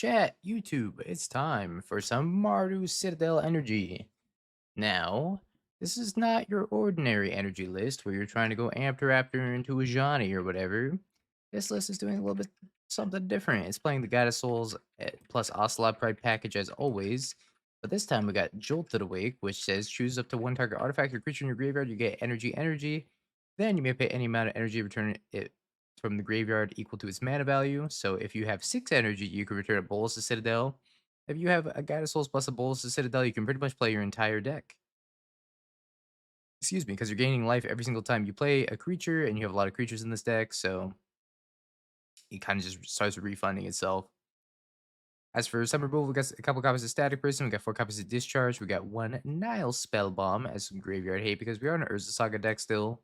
Chat, YouTube, it's time for some Mardu Citadel energy. Now, this is not your ordinary energy list where you're trying to go Amped Raptor into a Johnny or whatever. This list is doing a little bit something different. It's playing the Goddess Souls plus Ocelot Pride package as always. But this time we got Jolted Awake, which says choose up to one target artifact or creature in your graveyard. You get energy. Then you may pay any amount of energy, return it from the graveyard equal to its mana value. So if you have 6 energy, you can return a Bolus to Citadel. If you have a Goddess Souls plus a Bolus to Citadel, you can pretty much play your entire deck. Excuse me, because you're gaining life every single time you play a creature, and you have a lot of creatures in this deck, so it kind of just starts refunding itself. As for some removal, we got a couple copies of Static Prison, we got 4 copies of Discharge, we got 1 Nile Spellbomb as some graveyard hate because we are on an Urza Saga deck still.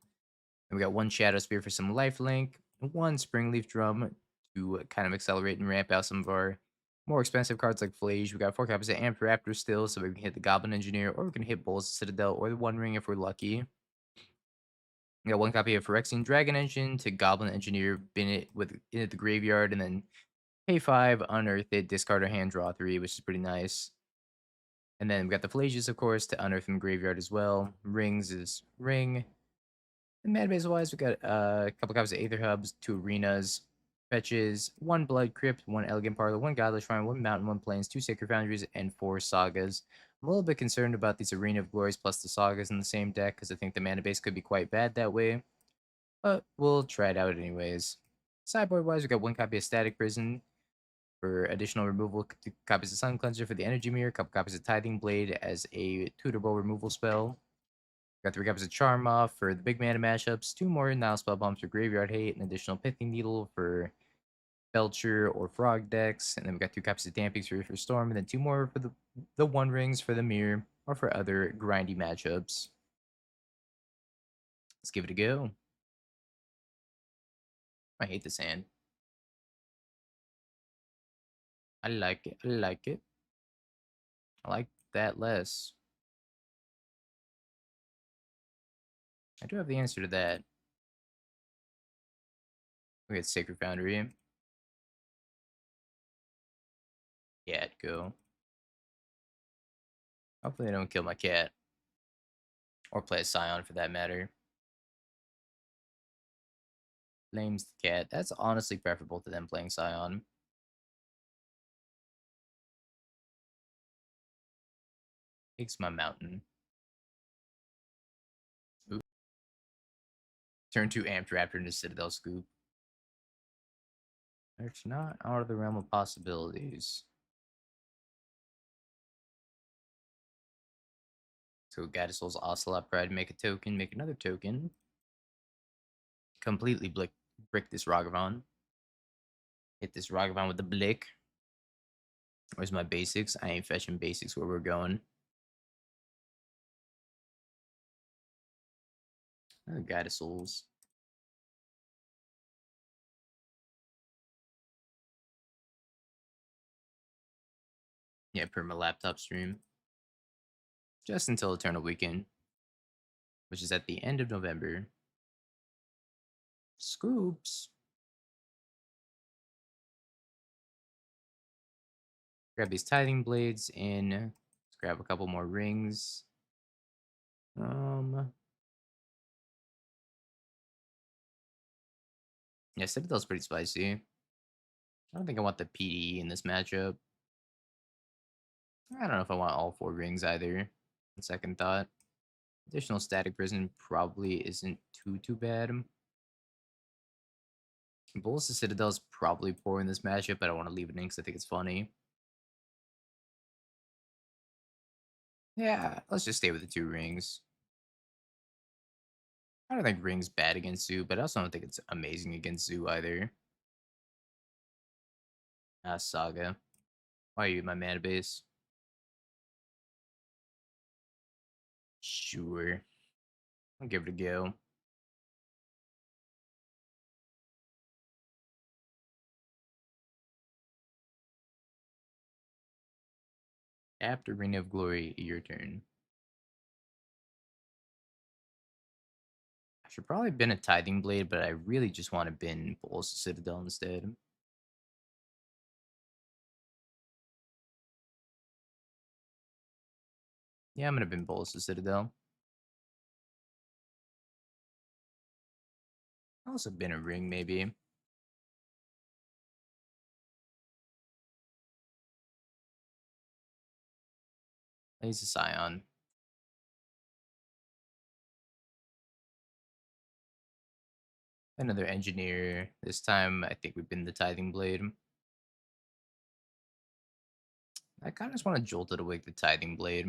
And we got 1 Shadow Spear for some lifelink, 1 Springleaf Drum to kind of accelerate and ramp out some of our more expensive cards like Flage. We got 4 copies of Amped Raptor still, so we can hit the Goblin Engineer, or we can hit Bulls Citadel, or the One Ring if we're lucky. We got 1 copy of Phyrexian Dragon Engine to Goblin Engineer, bin it in the graveyard, and then pay 5, unearth it, discard our hand, draw 3, which is pretty nice. And then we got the Flages, of course, to unearth from the graveyard as well. Rings is Ring. And mana base wise, we got a couple copies of Aether Hubs, 2 Arenas, Fetches, 1 Blood Crypt, 1 Elegant Parlor, 1 Godless Shrine, 1 Mountain, 1 Plains, 2 Sacred Foundries, and 4 Sagas. I'm a little bit concerned about these Arena of Glories plus the Sagas in the same deck because I think the mana base could be quite bad that way. But we'll try it out anyways. Sideboard wise, we got 1 copy of Static Prison for additional removal, 2 copies of Sun Cleanser for the Energy Mirror, a couple copies of Tithing Blade as a tutorable removal spell. Got 3 copies of Charm Off for the big mana mashups, 2 more Nile Spell Bombs for Graveyard Hate, an additional Pithing Needle for Belcher or Frog decks, and then we got 2 copies of Damping Sphere for Storm, and then 2 more for the One Rings for the Mirror or for other grindy matchups. Let's give it a go. I hate this hand. I like it. I like it. I like that less. I do have the answer to that. We got Sacred Foundry. Yeah, go. Hopefully, they don't kill my cat. Or play a Scion for that matter. Flames the cat. That's honestly preferable to them playing Scion. Takes my mountain. Ooh. Turn 2 Amped Raptor into Citadel Scoop. It's not out of the realm of possibilities. So Goddess Souls Ocelot Pride, make a token, make another token. Completely brick this Ragavan. Hit this Ragavan with the Blick. Where's my basics? I ain't fetching basics where we're going. Goddess Souls. Yeah, per my laptop stream. Just until Eternal Weekend, which is at the end of November. Scoops. Grab these Tithing Blades in. Let's grab a couple more rings. Yeah, Citadel's pretty spicy. I don't think I want the PD in this matchup. I don't know if I want all 4 rings either. On second thought. Additional Static Prison probably isn't too bad. Bulls to Citadel is probably poor in this matchup, but I want to leave it in because I think it's funny. Yeah, let's just stay with the 2 rings. I don't think rings bad against Zoo, but I also don't think it's amazing against Zoo either. Saga. Why are you in my mana base? Sure. I'll give it a go. After Ring of Glory, your turn. I should probably bin a Tithing Blade, but I really just want to bin Bulls to Citadel instead. Yeah, I'm gonna bin Bolus the Citadel. I'll also bin a ring, maybe. I use a Scion. Another Engineer. This time, I think we've been the Tithing Blade. I kind of just want to jolt it awake the Tithing Blade.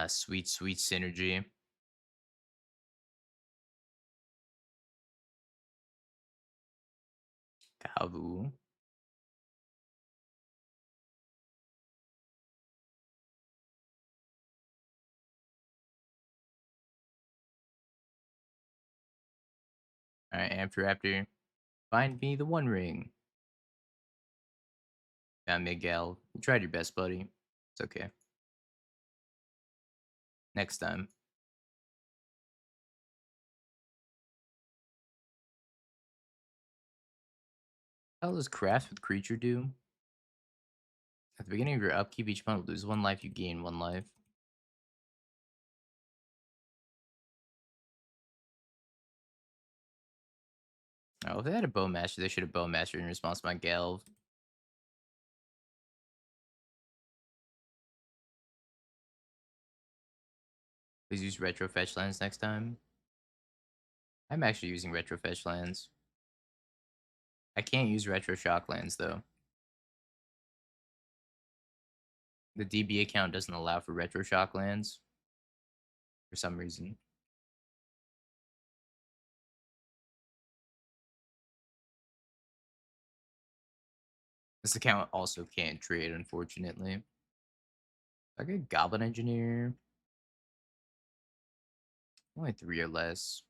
Sweet, sweet synergy. Kavu. Alright, after. Find me the One Ring. Yeah, Miguel. You tried your best, buddy. It's okay. Next time. How does Craft with Creature do? At the beginning of your upkeep, each opponent will lose 1 life, you gain 1 life. Oh, if they had a Bowmaster, they should have Bowmaster in response to my Gelv. Please use Retro Fetch lands next time. I'm actually using Retro Fetch lands. I can't use Retro Shock lands, though. The DB account doesn't allow for Retro Shock lands for some reason. This account also can't trade, unfortunately. I get Goblin Engineer. Only 3 or less.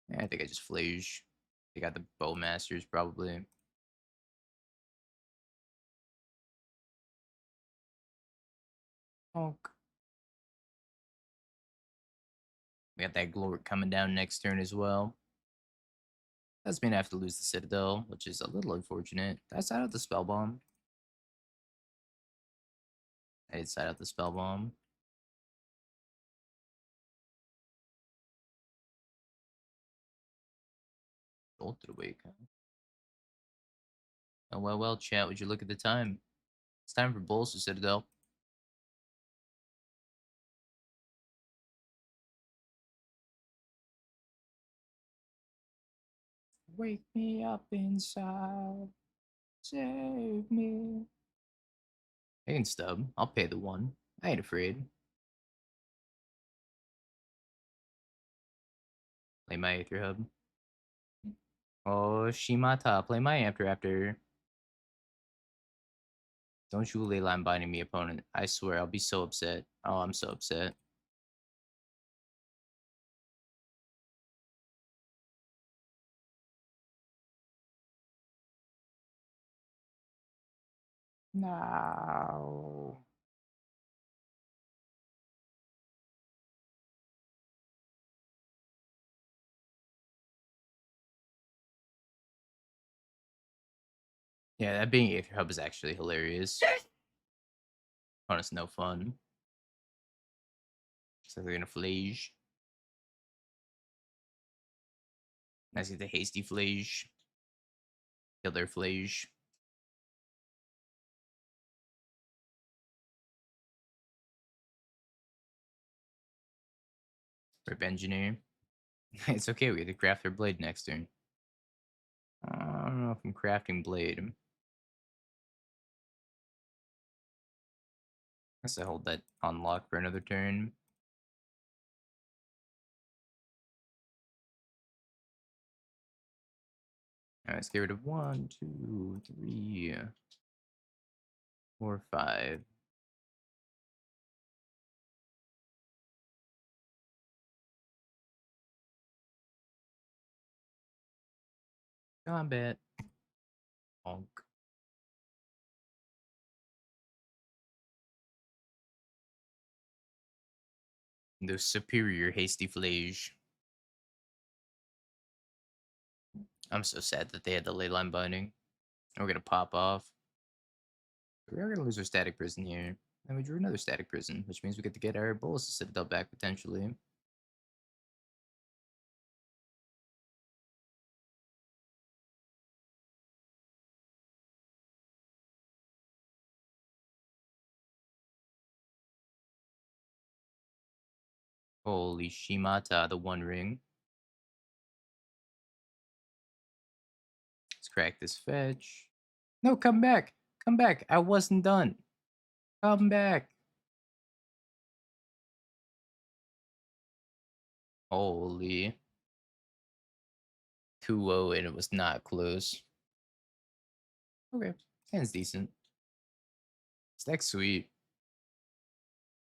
Yeah, I think I just Flage. They got the Bowmasters, probably. Oh, we got that Glork coming down next turn as well. That's mean I have to lose the Citadel, which is a little unfortunate. Did I side out the Spell Bomb? I did side out the Spell Bomb. Bolted awake. Huh? Oh, well, chat. Would you look at the time? It's time for Bolster Citadel. Wake me up inside. Save me. I can stub. I'll pay the 1. I ain't afraid. Play my Aether Hub. Oh, Shimata. Play my after. Don't you Leyline binding me, opponent. I swear, I'll be so upset. Oh, I'm so upset. No. Yeah, that being Aether Hub is actually hilarious. Opponent's no fun. So they're gonna Flage. I see the hasty Flage. Kill their Flage. Rip Engineer. It's okay, we get to craft their blade next turn. I don't know if I'm crafting blade. I guess I hold that unlock for another turn. Alright, let's get rid of 1, 2, 3, 4, 5. Combat. Bonk. The superior hasty flage. I'm so sad that they had the ley line binding. We're gonna pop off. We're gonna lose our static prison here. And we drew another static prison, which means we get to get our Bolus Citadel back potentially. Holy Shimata, the One Ring. Let's crack this fetch. No, come back. Come back. I wasn't done. Come back. Holy. 2-0 and it was not close. Okay. Hand's decent. Stack's sweet.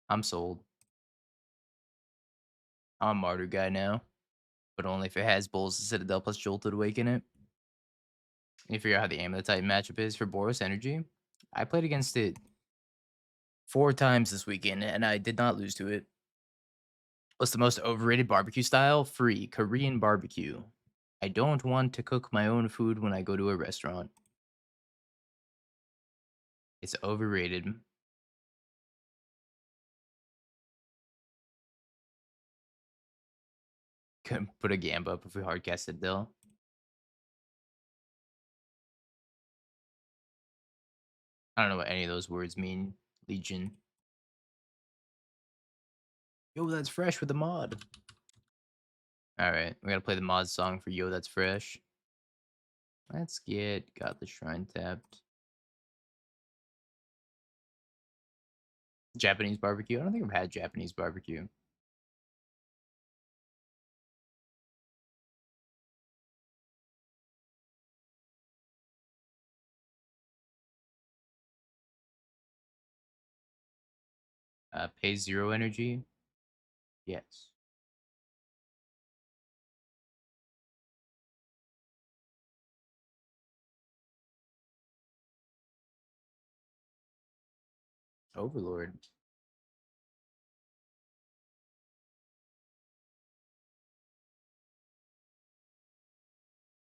I'm sold. I'm a Mardu guy now. But only if it has Bulls Citadel plus Jolted Awaken it. And you figure out how the aim of the Titan matchup is for Boros Energy. I played against it 4 times this weekend, and I did not lose to it. What's the most overrated barbecue style? Free Korean barbecue. I don't want to cook my own food when I go to a restaurant. It's overrated. Couldn't put a Gamba up if we hardcasted Dill. I don't know what any of those words mean. Legion. Yo, that's fresh with the mod. Alright, we gotta play the mod song for Yo, That's Fresh. Let's got the shrine tapped. Japanese barbecue? I don't think I've had Japanese barbecue. Pay 0 energy? Yes. Overlord.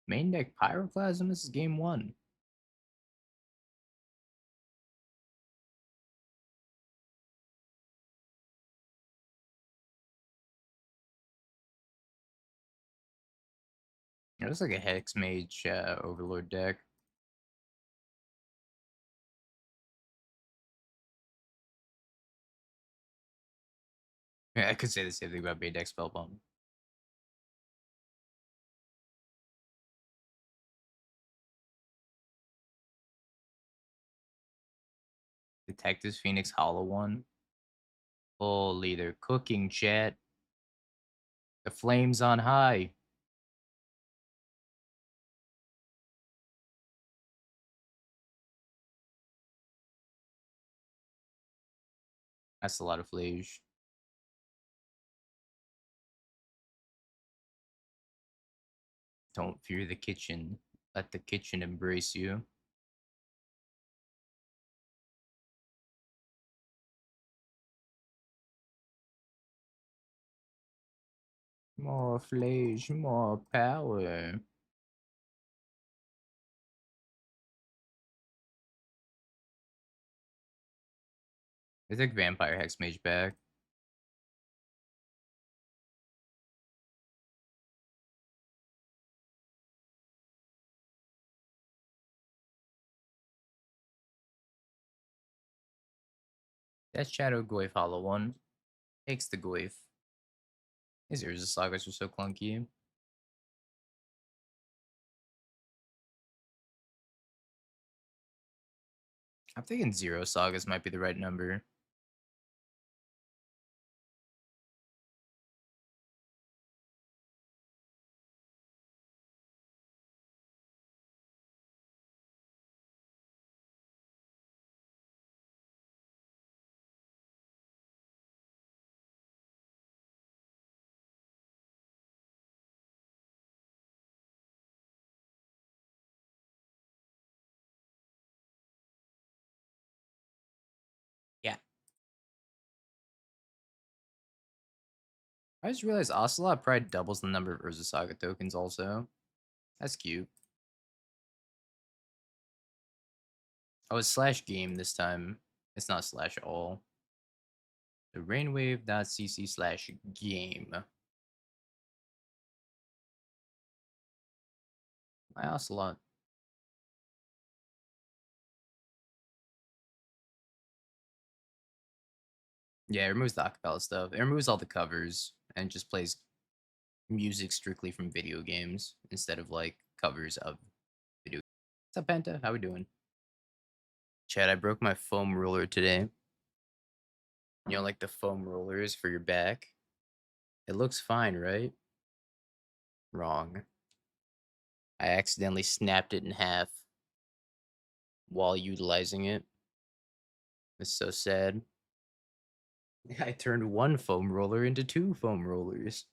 Main deck Pyroclasm? This is game 1. It looks like a Hex Mage Overlord deck. Yeah, I could say the same thing about main deck Spellbomb. Detectives Phoenix Hollow one. Holy, they're cooking, chat. The flames on high. That's a lot of flage. Don't fear the kitchen. Let the kitchen embrace you. More flage, more power. I took Vampire Hex Mage back. That Shadow Goyf Hollow one. Takes the Goyf. His Urza Sagas are so clunky. I'm thinking 0 Sagas might be the right number. Yeah. I just realized Ocelot Pride doubles the number of Urza Saga tokens also. That's cute. Oh, it's slash game this time. It's not slash all. The rainwave.cc slash game. My Ocelot. Yeah, it removes the acapella stuff. It removes all the covers and just plays music strictly from video games instead of like covers of video. What's up, Penta? How we doing? Chad, I broke my foam roller today. You know, like the foam rollers for your back. It looks fine, right? Wrong. I accidentally snapped it in half while utilizing it. It's so sad. I turned one foam roller into two foam rollers.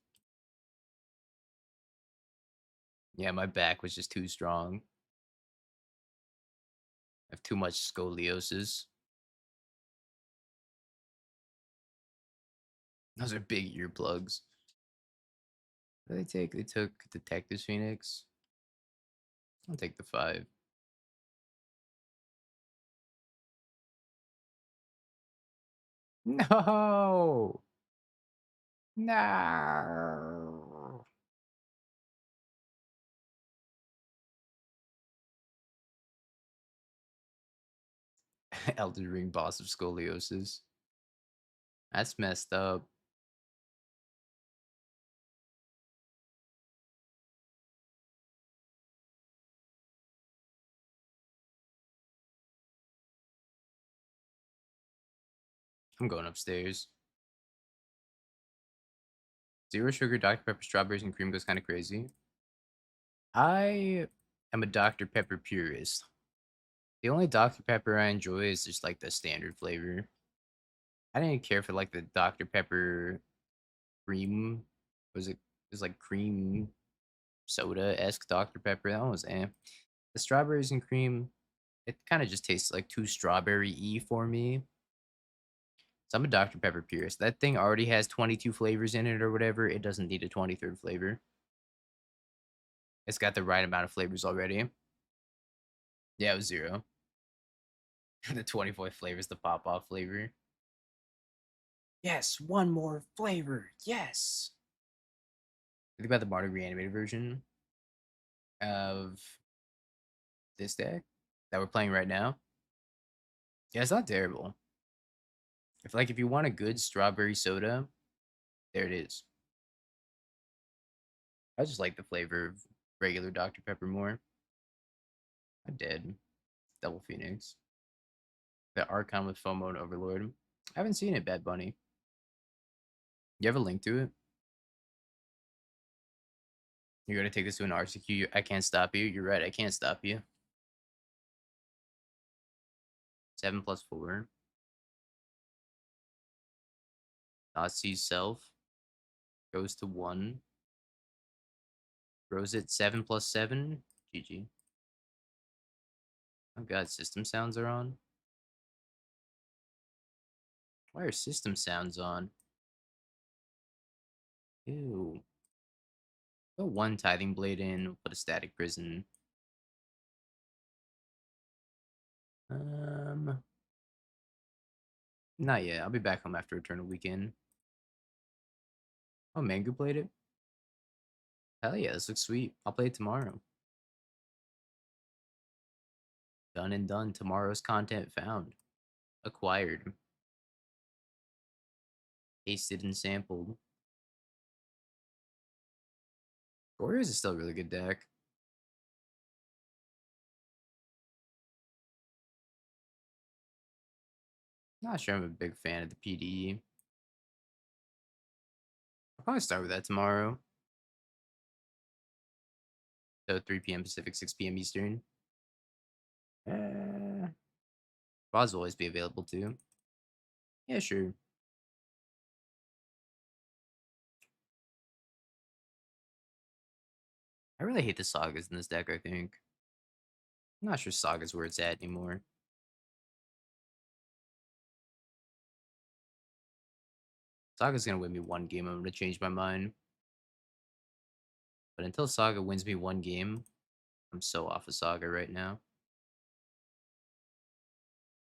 Yeah, my back was just too strong. I have too much scoliosis. Those are big earplugs. What did they take? They took Detectives Phoenix. I'll take the 5. No! No! Elden Ring boss of scoliosis. That's messed up. I'm going upstairs. Zero sugar, Dr. Pepper, strawberries, and cream goes kind of crazy. I am a Dr. Pepper purist. The only Dr. Pepper I enjoy is just like the standard flavor. I didn't care for like the Dr. Pepper cream. Was it was like cream soda esque Dr. Pepper? That one was The strawberries and cream, it kind of just tastes like too strawberry y for me. So I'm a Dr. Pepper purist. That thing already has 22 flavors in it or whatever. It doesn't need a 23rd flavor. It's got the right amount of flavors already. Yeah, it was 0. The 24th flavor is the pop off flavor. Yes, one more flavor. Yes. Think about the Mardu reanimated version of this deck that we're playing right now. Yeah, it's not terrible. If you want a good strawberry soda, there it is. I just like the flavor of regular Dr. Pepper more. I did. Double Phoenix. The Archon with FOMO and Overlord. I haven't seen it, Bad Bunny. You have a link to it? You're gonna take this to an RCQ. I can't stop you. You're right, I can't stop you. 7 plus 4. Sees self. Goes to 1. Throws it 7 plus 7. GG. Oh god, system sounds are on. Why are system sounds on? Ew. Put 1 tithing blade in, put a static prison. Not yet. I'll be back home after Eternal Weekend. Oh, Mangu played it? Hell yeah, this looks sweet. I'll play it tomorrow. Done and done. Tomorrow's content found. Acquired. Tasted and sampled. Warriors is still a really good deck. Not sure I'm a big fan of the PD. I'll probably start with that tomorrow. So 3 p.m. Pacific, 6 p.m. Eastern. Boss will always be available too. Yeah, sure. I really hate the sagas in this deck, I think. I'm not sure Saga's where it's at anymore. Saga's gonna win me one game. I'm gonna change my mind. But until Saga wins me one game, I'm so off of Saga right now.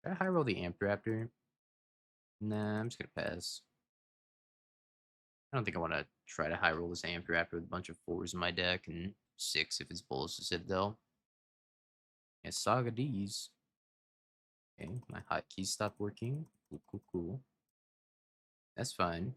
Did I high roll the Amp Raptor? Nah, I'm just gonna pass. I don't think I want to try to high roll this Amp Raptor with a bunch of fours in my deck and six if it's Bulls to Citadel. Yeah, Saga D's. Okay, my hotkeys stopped working. Cool, cool, cool. That's fine.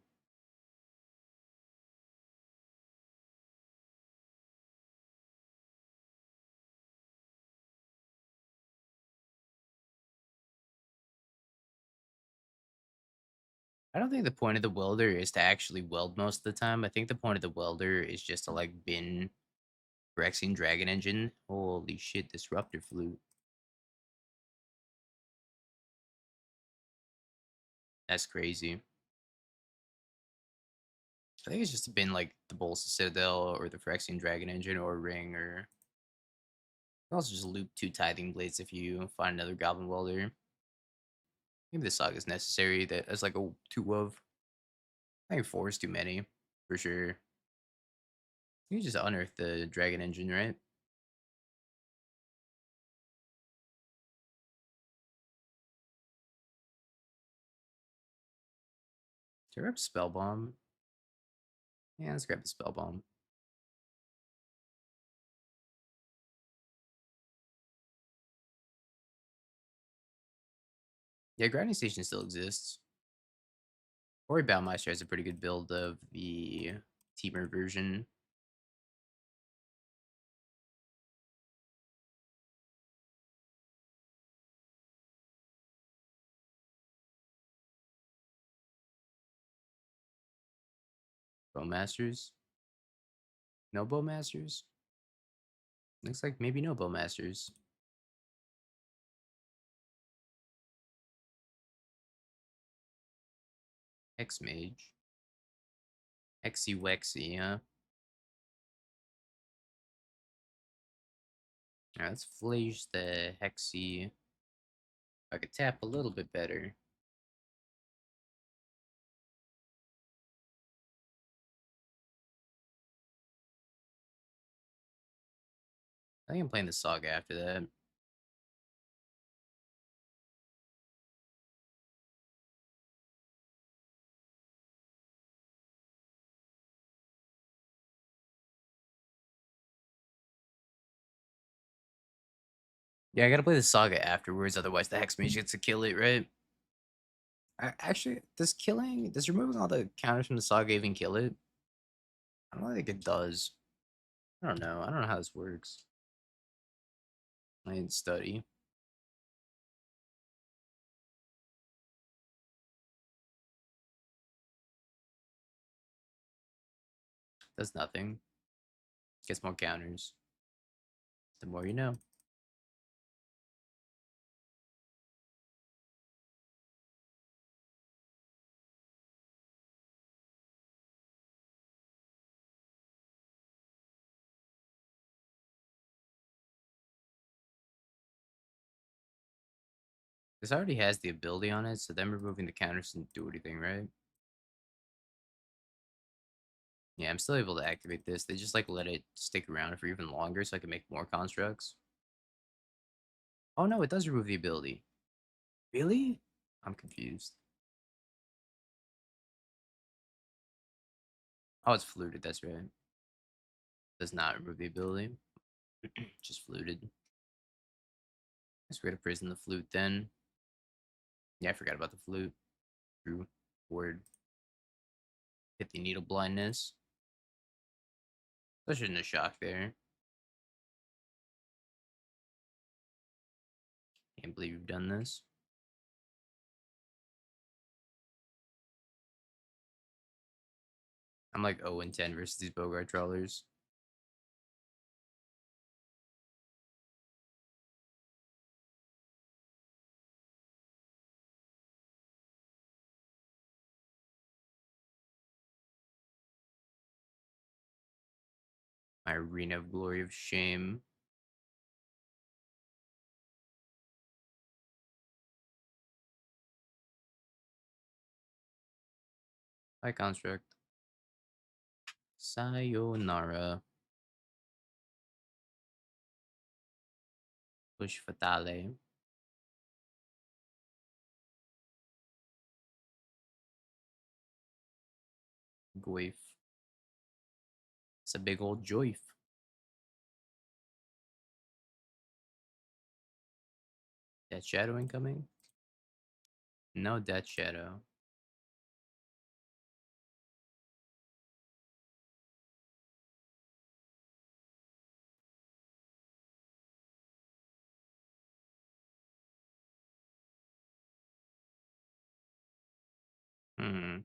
I don't think the point of the welder is to actually weld most of the time. I think the point of the welder is just to like bin Phyrexian Dragon Engine. Holy shit, Disruptor Flute. That's crazy. I think it's just been like the Bolsa Citadel or the Phyrexian Dragon Engine or Ring or you can also just loop two Tithing Blades if you find another Goblin Welder. Maybe the Saga is necessary that as like a two of. I think four is too many for sure. You just unearth the Dragon Engine, right? Do I grab Spell Bomb? Yeah, let's grab the Spell Bomb. Yeah, Grinding Station still exists. Ori Baumeister has a pretty good build of the Teamer version. Bowmasters? No Bowmasters? Looks like maybe no Bowmasters. X-Mage. Hexy Wexy, huh? Alright, let's flash the Hexy. If I could tap a little bit better. I think I'm playing the Saga after that. Yeah, I gotta play the Saga afterwards, otherwise the Hex Mage gets to kill it, right? Actually, does removing all the counters from the Saga even kill it? I don't think it does. I don't know. I don't know how this works. I didn't study. Does nothing. Gets more counters. The more you know. This already has the ability on it, so them removing the counters didn't do anything, right? Yeah, I'm still able to activate this. They just like let it stick around for even longer so I can make more constructs. Oh no, it does remove the ability. Really? I'm confused. Oh, it's fluted, that's right. Does not remove the ability. Just fluted. Guess we're gonna prison the flute then. Yeah, I forgot about the flute. True. Word. Hit the needle blindness. That shouldn't have shock there. Can't believe you've done this. I'm like 0 and 10 versus these Bogart trawlers. My arena of glory of shame. By construct. Sayonara. Push fatale. Goif. It's a big old joif. Death Shadow incoming? No Death Shadow. Hmm.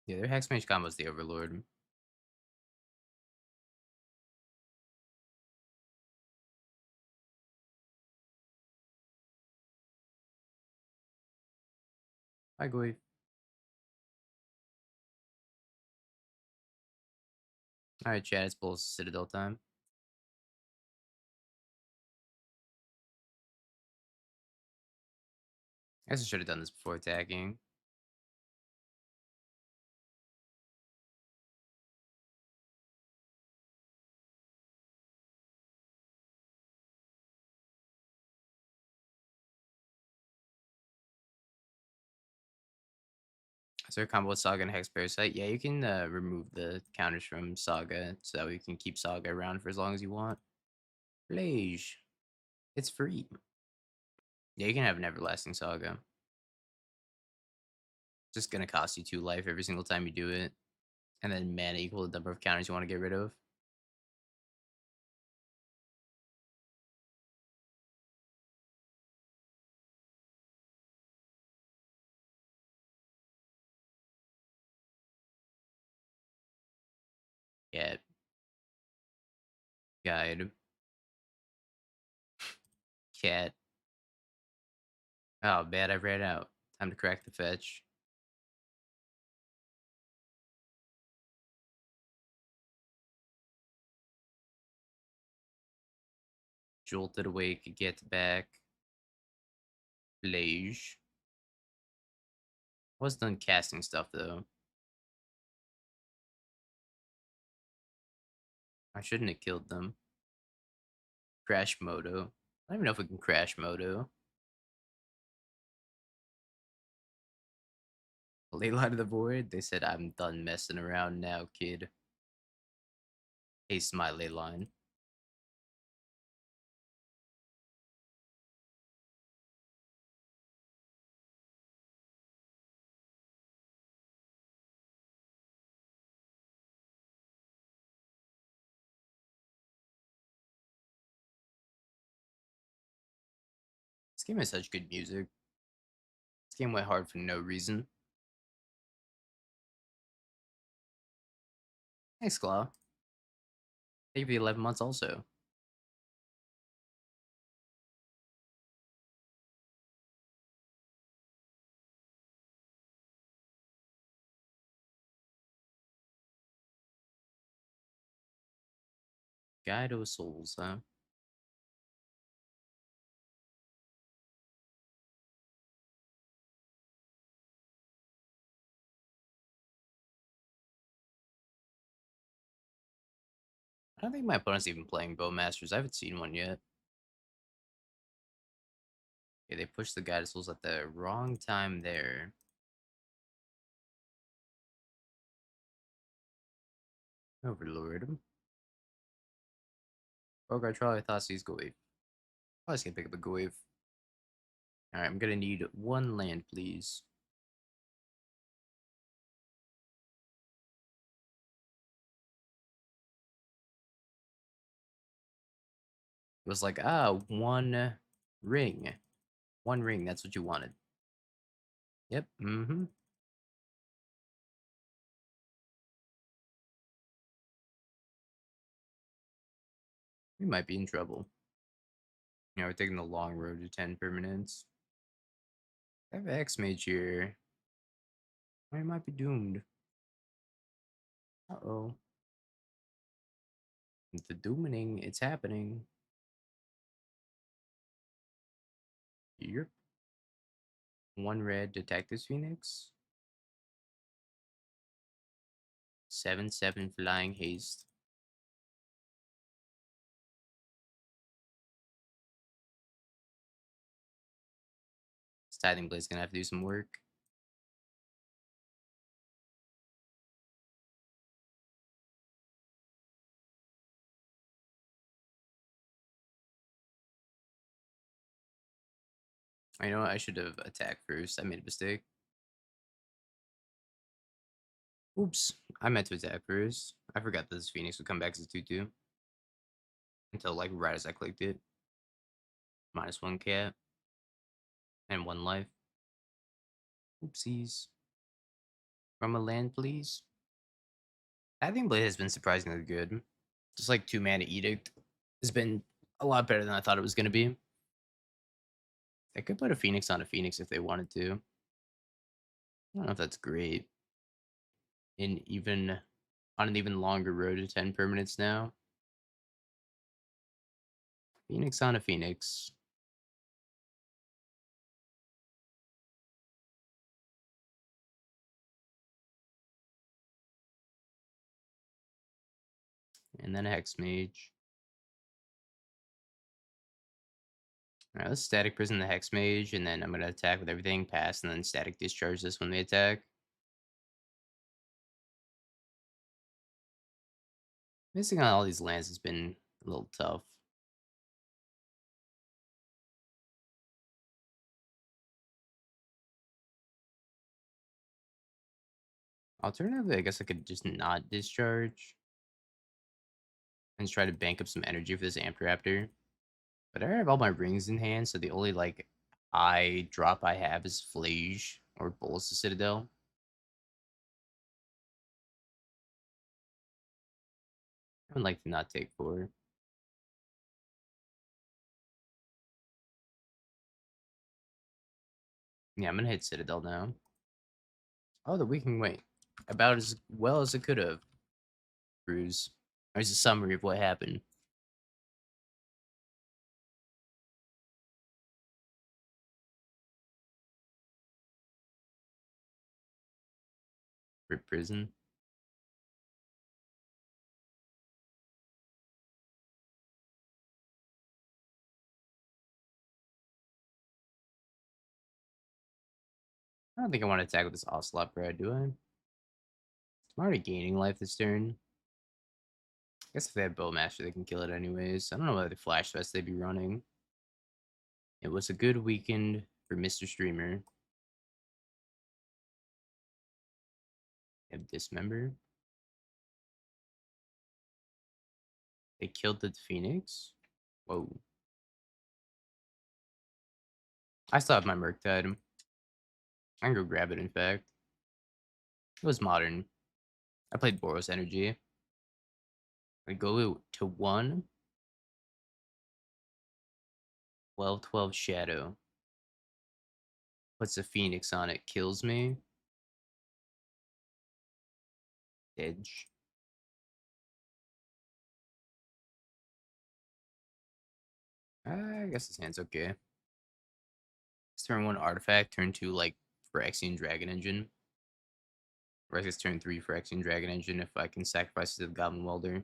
Yeah, their Hexmage combo's the Overlord. Hi, Goif. Alright, chat, it's Bulls Citadel time. I guess I should have done this before attacking. Is there a combo with Saga and Hex Parasite? Yeah, you can remove the counters from Saga so that we can keep Saga around for as long as you want. Plage. It's free. Yeah, you can have an Everlasting Saga. Just gonna cost you 2 life every single time you do it. And then mana equal the number of counters you want to get rid of. Yeah, guide. Cat. Oh, bad, I ran out. Time to crack the fetch. Jolted awake, get back. Plage. Was done casting stuff though. I shouldn't have killed them. Crash Moto. I don't even know if we can crash Moto. Leyline of the Void. They said I'm done messing around now, kid. Haste my Leyline. This game has such good music. This game went hard for no reason. Thanks, Claw. Thank you for the 11 months also. Guide of Souls, huh? I don't think my opponent's even playing Bowmasters. I haven't seen one yet. Okay, they pushed the Guide of Souls at the wrong time there. Overlord. Bogart Trolley Thoughtsees Goave. I was gonna pick up a Goave. Alright, I'm gonna need 1 land, please. It was like, 1 ring. 1 ring, that's what you wanted. Yep, mm-hmm. We might be in trouble. You know, we're taking the long road to 10 permanents. I have X-Mage here. I might be doomed. Uh-oh. The dooming, it's happening. You're one red Detective Phoenix. 7/7 flying haste. Tithing Blade's gonna have to do some work. You know what? I should have attacked first. I made a mistake. Oops. I meant to attack first. I forgot that this Phoenix would come back as a 2/2 until like right as I clicked it. -1 cat and 1 life. Oopsies. From a land, please. Tithing Blade has been surprisingly good. Just like 2 mana Edict has been a lot better than I thought it was gonna be. They could put a Phoenix on a Phoenix if they wanted to. I don't know if that's great. In even on an even longer road to 10 permanents now. Phoenix on a Phoenix. And then a Hex Mage. Alright, let's Static Prison the Hex Mage, and then I'm gonna attack with everything, pass, and then Static Discharge this when they attack. Missing on all these lands has been a little tough. Alternatively, I guess I could just not discharge and try to bank up some energy for this Amp Raptor. But I already have all my rings in hand, so the only like high drop I have is Flage or Bolus the Citadel. I would like to not take 4. Yeah, I'm gonna hit Citadel now. Oh, the weakening went about as well as it could have. Bruise. There's a summary of what happened. For prison. I don't think I want to attack with this Ocelot Brad, do I? I'm already gaining life this turn. I guess if they have Bowmaster, they can kill it anyways. I don't know what the Flash Vest they'd be running. It was a good weekend for Mr. Streamer. Have Dismember. They killed the Phoenix. Whoa. I still have my Murktide. I can go grab it, in fact. It was modern. I played Boros Energy. I go to 1, 12/12 Shadow. Puts a Phoenix on it, kills me. Edge. I guess this hand's okay. It's turn 1 Artifact, turn 2, like, Phyrexian Dragon Engine. Or I guess turn 3 Phyrexian Dragon Engine if I can sacrifice it to the Goblin Welder.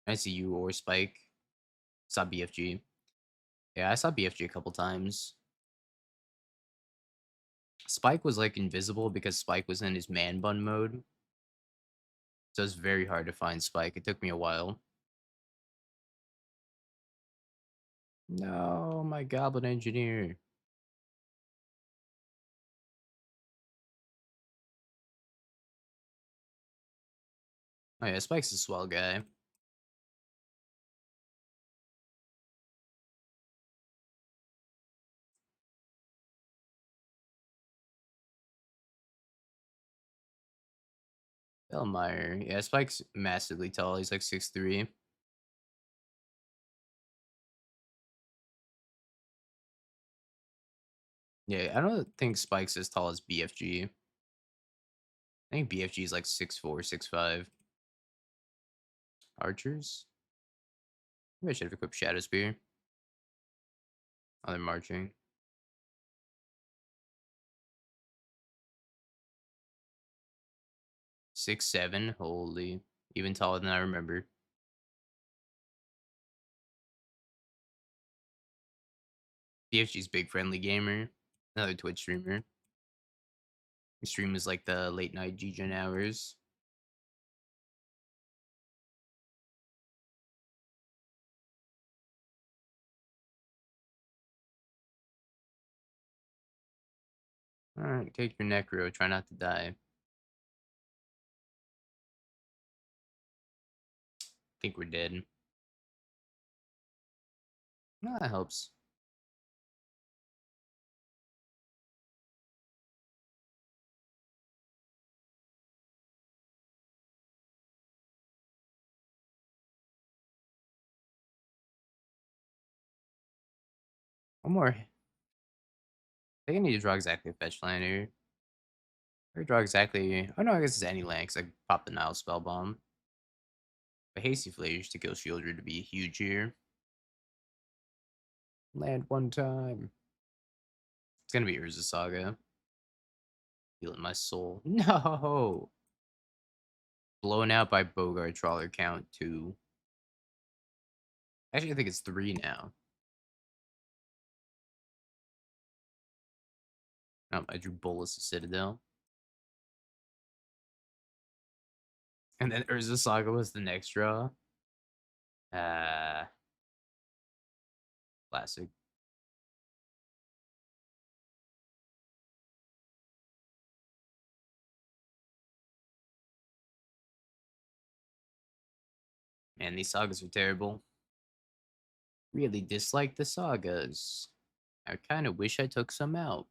I see you or Spike. Saw BFG. Yeah, I saw BFG a couple times. Spike was like invisible because Spike was in his man bun mode. So it's very hard to find Spike. It took me a while. No, my Goblin Engineer. Oh yeah, Spike's a swell guy. Bellmeyer. Yeah, Spike's massively tall. He's like 6'3". Yeah, I don't think Spike's as tall as BFG. I think BFG is like 6'4", 6'5". Archers? Maybe I should have equipped Shadow Spear. Oh, they're marching. 6'7". Holy. Even taller than I remember. BFG's big friendly gamer. Another Twitch streamer. He streams like the late night GGen hours. Alright, take your Necro. Try not to die. Think we're dead. No, that helps. One more. I think I need to draw exactly a fetch land here. Or draw exactly. Oh no, I guess it's any land because I pop the Nile spell bomb. A hasty flash to kill Shieldred to be huge here. Land one time. It's gonna be Urza Saga. Feeling my soul. No! Blown out by Bogart Trawler count 2. Actually, I think it's 3 now. Oh, I drew Bolus of Citadel. And then Urza Saga was the next draw. Uh, Classic. Man, these sagas are terrible. Really dislike the sagas. I kind of wish I took some out.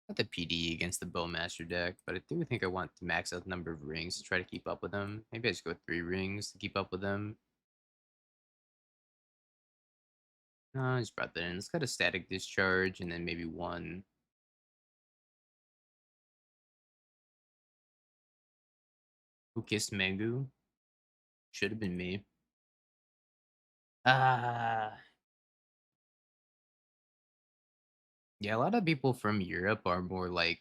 Not the PD against the Bowmaster deck, but I do think I want to max out the number of rings to try to keep up with them. Maybe I just go 3 rings to keep up with them. No, I just brought that in. Let's got a Static Discharge and then maybe one. Who Kissed Mangu? Should have been me. Ah. Yeah, a lot of people from Europe are more like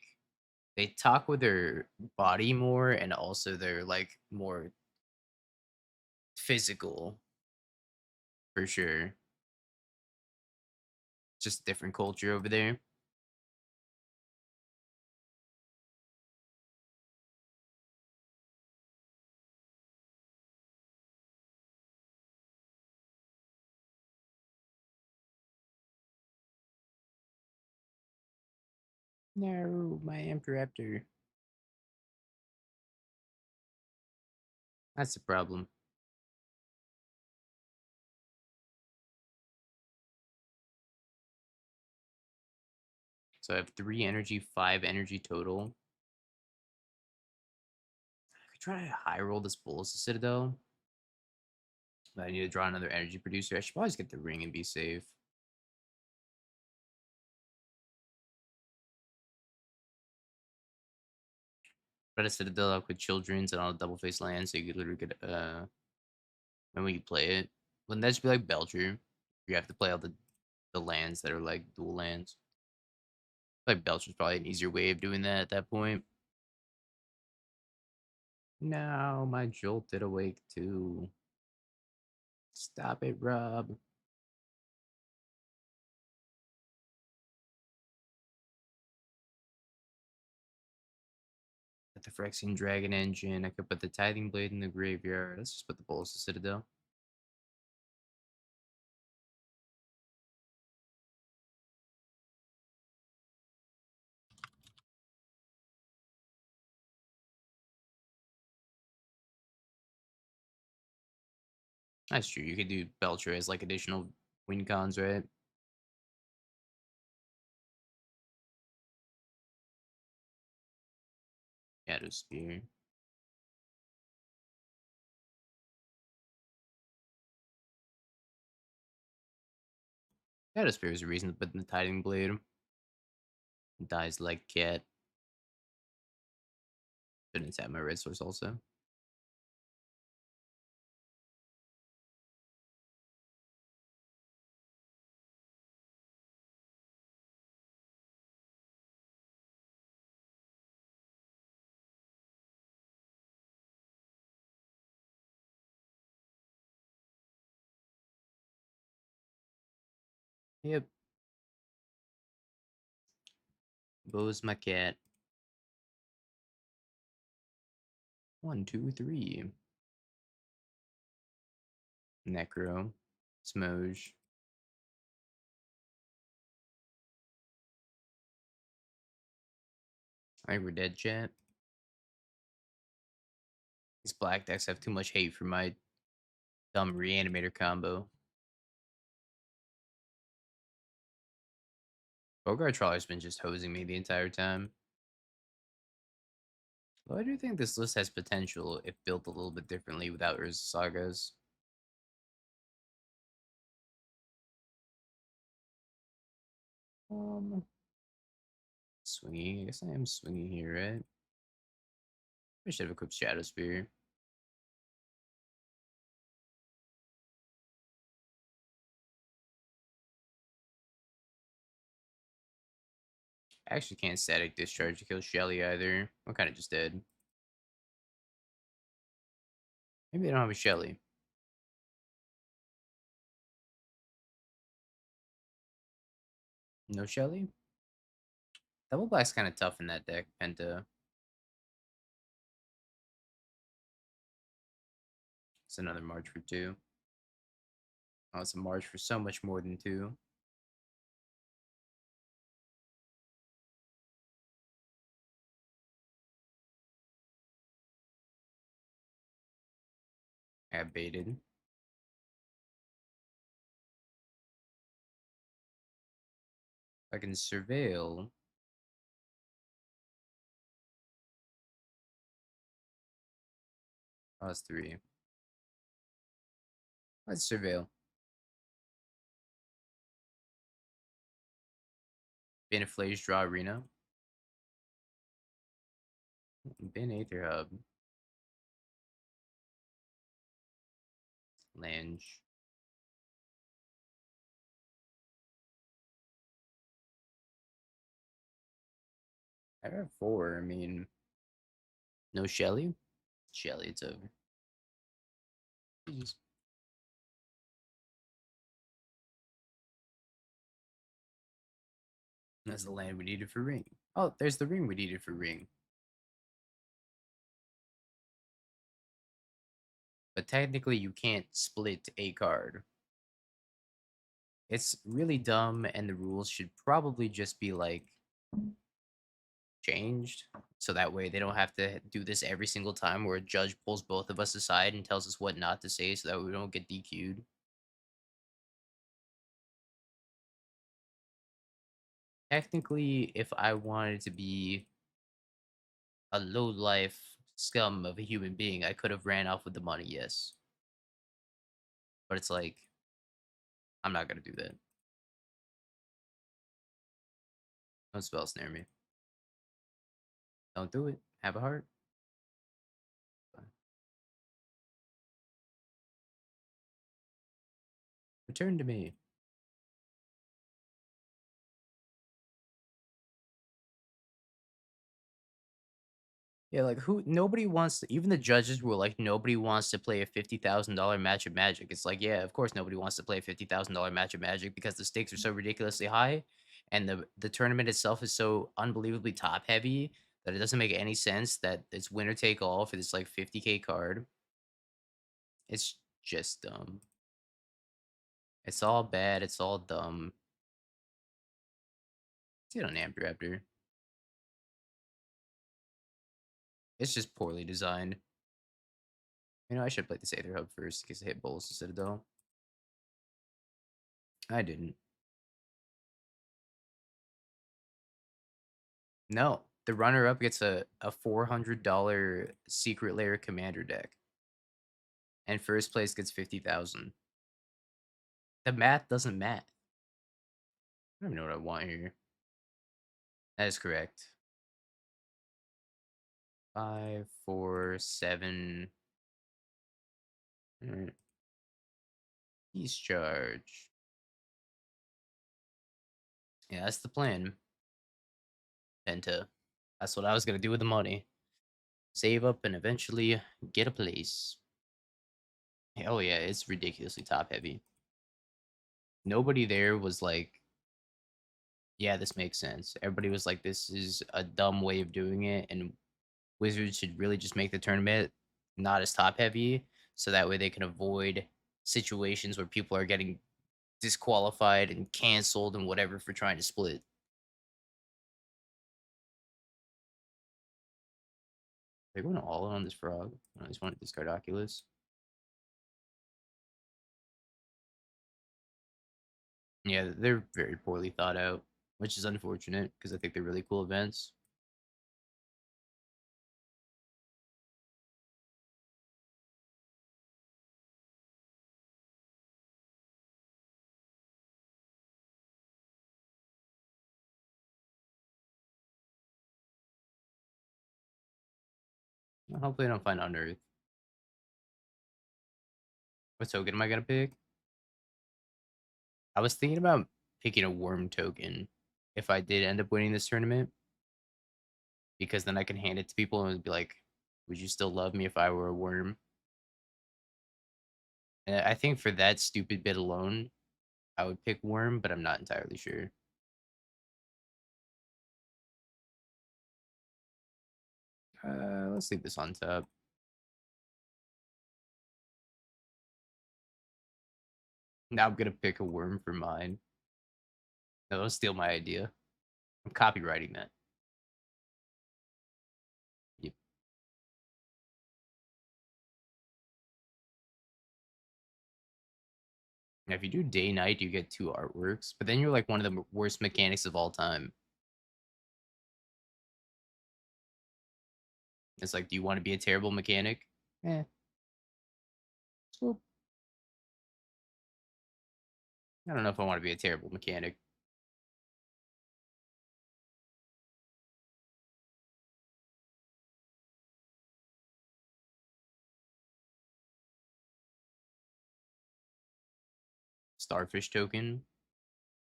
they talk with their body more and also they're like more physical for sure. Just different culture over there. No, my Ampteraptor. That's the problem. So I have 3 energy, 5 energy total. I could try to high roll this Bulls Citadel. But I need to draw another energy producer. I should probably just get the ring and be safe. But a Citadel up with Children's and all the double face lands, so you could literally get when you play it. Wouldn't that just be like Belcher? You have to play all the lands that are like dual lands. Like Belcher's probably an easier way of doing that at that point. No, my Jolt did awake too. Stop it, Rob. Got the Phyrexian Dragon Engine. I could put the Tithing Blade in the graveyard. Let's just put the Bolus of Citadel. That's true. You could do Belcher as like additional win cons, right? Shadow Spear. Shadow Spear is a reason to put in the Tiding Blade. Dies like cat. Couldn't tap my red source also. Yep. Bo's my cat. 1, 2, 3. Necro. Smoge. I think we're dead, chat. These black decks have too much hate for my dumb reanimator combo. Bogart Trawler's been just hosing me the entire time. Though I do think this list has potential if built a little bit differently without Urza Sagas. Um, swinging. I guess I am swinging here, right? I should have equipped Shadow Spear. I actually can't static discharge to kill Shelly either. I'm kind of just dead. Maybe I don't have a Shelly. No Shelly? Double Black's kind of tough in that deck, Penta. It's another March for 2. Oh, it's a March for so much more than 2. I got baited. I can surveil. Oh, that's 3. Let's surveil. Bin Flage, draw Arena. Bin Aether Hub. Lange. I have 4. I mean, no Shelly? Shelly, it's over. Jesus. That's the land we needed for Ring. Oh, there's the ring we needed for Ring. But technically, you can't split a card. It's really dumb, and the rules should probably just be like changed so that way they don't have to do this every single time where a judge pulls both of us aside and tells us what not to say so that we don't get DQ'd. Technically, if I wanted to be a low life scum of a human being, I could have ran off with the money, yes. But it's like, I'm not gonna do that. Don't spell snare me. Don't do it. Have a heart. Return to me. Yeah, like who? Nobody wants to. Even the judges were like, nobody wants to play a $50,000 match of Magic. It's like, yeah, of course nobody wants to play a $50,000 match of Magic because the stakes are so ridiculously high, and the tournament itself is so unbelievably top heavy that it doesn't make any sense that it's winner take all for this like 50K card. It's just dumb. It's all bad. It's all dumb. Let's get on Amp Raptor. It's just poorly designed. You know, I should play this Aether Hub first in case I hit Bolus and Citadel. I didn't. No, the runner-up gets a $400 secret layer commander deck, and first place gets 50,000. The math doesn't math. I don't even know what I want here. That is correct. 5, 4, 7. Alright. Peace charge. Yeah, that's the plan. Penta. That's what I was gonna do with the money. Save up and eventually get a place. Hell yeah, it's ridiculously top heavy. Nobody there was like, yeah, this makes sense. Everybody was like, this is a dumb way of doing it, and Wizards should really just make the tournament not as top heavy, so that way they can avoid situations where people are getting disqualified and canceled and whatever for trying to split. They're going all in on this frog. I just want to discard Oculus. Yeah, they're very poorly thought out, which is unfortunate because I think they're really cool events. Hopefully, I don't find Unearth. What token am I gonna pick? I was thinking about picking a worm token if I did end up winning this tournament, because then I can hand it to people and be like, "Would you still love me if I were a worm?" And I think for that stupid bit alone, I would pick worm, but I'm not entirely sure. Let's leave this on top. Now I'm gonna pick a worm for mine. No, don't steal my idea. I'm copywriting that. Yep. Now, if you do day night, you get two artworks, but then you're like one of the worst mechanics of all time. It's like, do you want to be a terrible mechanic? Eh. Swoop. I don't know if I want to be a terrible mechanic. Starfish token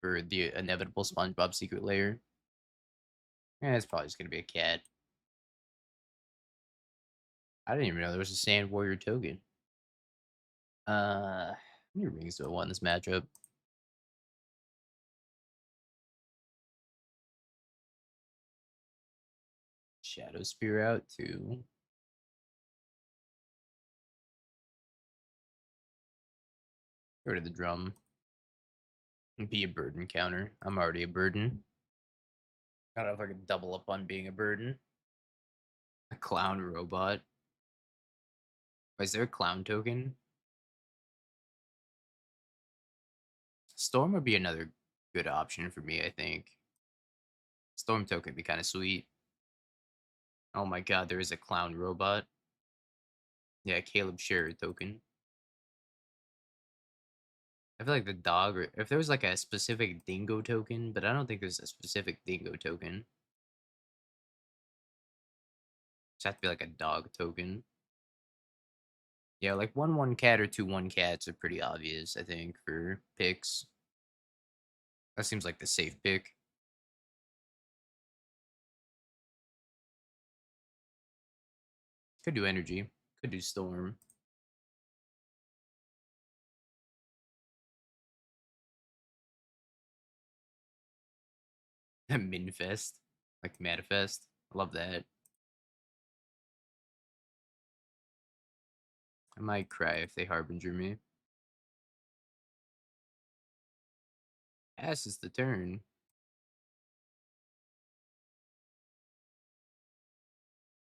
for the inevitable SpongeBob secret layer. It's probably just gonna be a cat. I didn't even know there was a Sand Warrior token. How many rings do I want in this matchup? Shadow Spear out too. Go to the drum. Be a burden counter. I'm already a burden. I don't know if I can double up on being a burden. A clown robot. Is there a clown token? Storm would be another good option for me, I think. Storm token would be kind of sweet. Oh my god, there is a clown robot. Yeah, Caleb Scherer token. I feel like the dog, or if there was like a specific dingo token, but I don't think there's a specific dingo token. Just have to be like a dog token. Yeah, like 1/1 cat or 2/1 cats are pretty obvious, I think, for picks. That seems like the safe pick. Could do energy. Could do storm. Minfest. Like manifest. I love that. I might cry if they harbinger me. Passes the turn.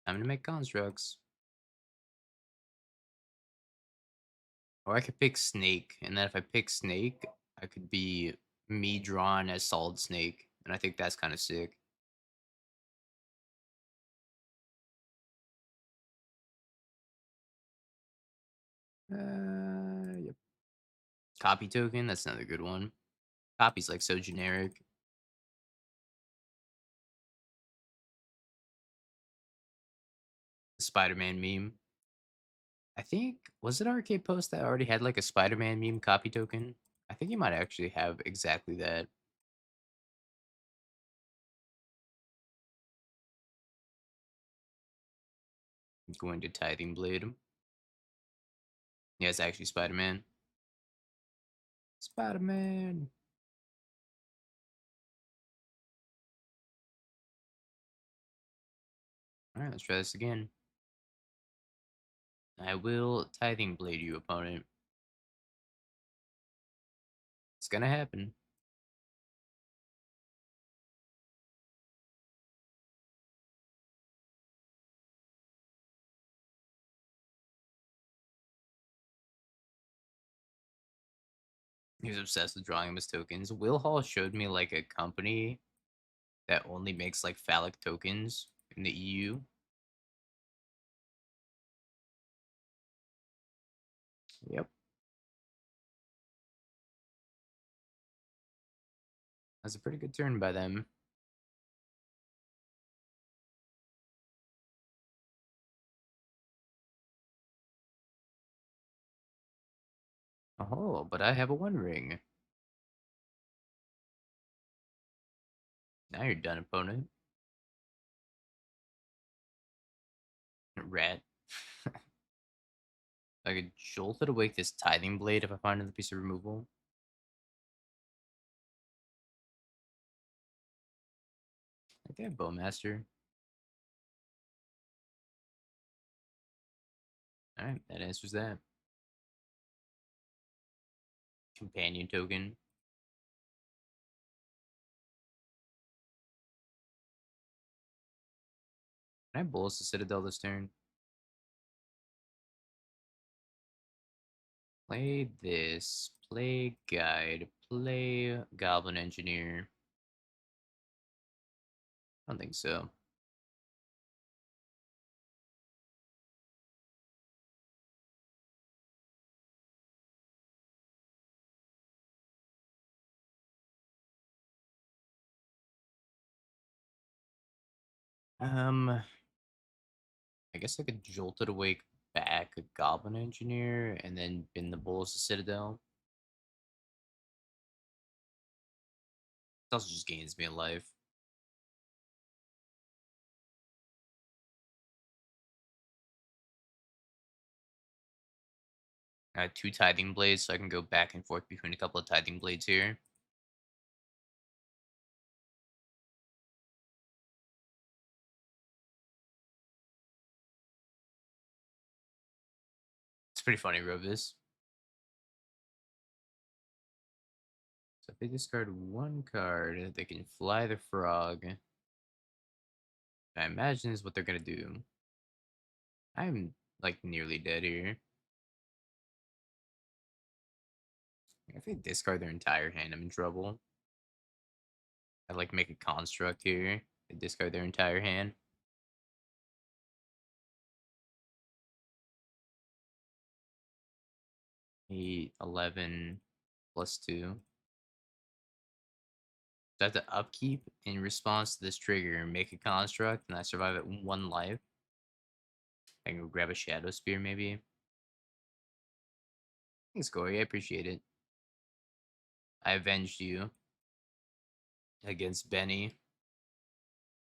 Time to make constructs. Or I could pick snake, and then if I pick snake, I could be me drawn as solid snake, and I think that's kind of sick. Yep. Copy token, that's another good one. Copy's like so generic. Spider-Man meme. I think was it Arcade Post that already had like a Spider-Man meme copy token? I think you might actually have exactly that. I'm going to Tithing Blade him. Yeah, it's actually Spider-Man. Spider-Man. All right, let's try this again. I will Tithing Blade you, opponent. It's gonna happen. He was obsessed with drawing him as tokens. Will Hall showed me like a company that only makes like phallic tokens in the EU. Yep. That's a pretty good turn by them. Oh, but I have a one ring. Now you're done, opponent. Rat. I could jolt it awake this tithing blade if I find another piece of removal. I think I have Bowmaster. Alright, that answers that. Companion token. Can I Bolus the Citadel this turn? Play this. Play Guide. Play Goblin Engineer. I don't think so. Um, I guess I could jolt it awake back a Goblin Engineer and then bin the Bolus the Citadel. It also just gains me a life. I had two Tithing Blades, so I can go back and forth between a couple of Tithing Blades here. It's pretty funny, Rovis. So if they discard one card, they can fly the frog. I imagine is what they're gonna do. I'm like nearly dead here. If they discard their entire hand, I'm in trouble. I like make a construct here. They discard their entire hand. 8, 11, +2. So I have to upkeep in response to this trigger and make a construct, and I survive at 1 life. I can go grab a Shadow Spear, maybe. Thanks, Corey. I appreciate it. I avenged you against Benny.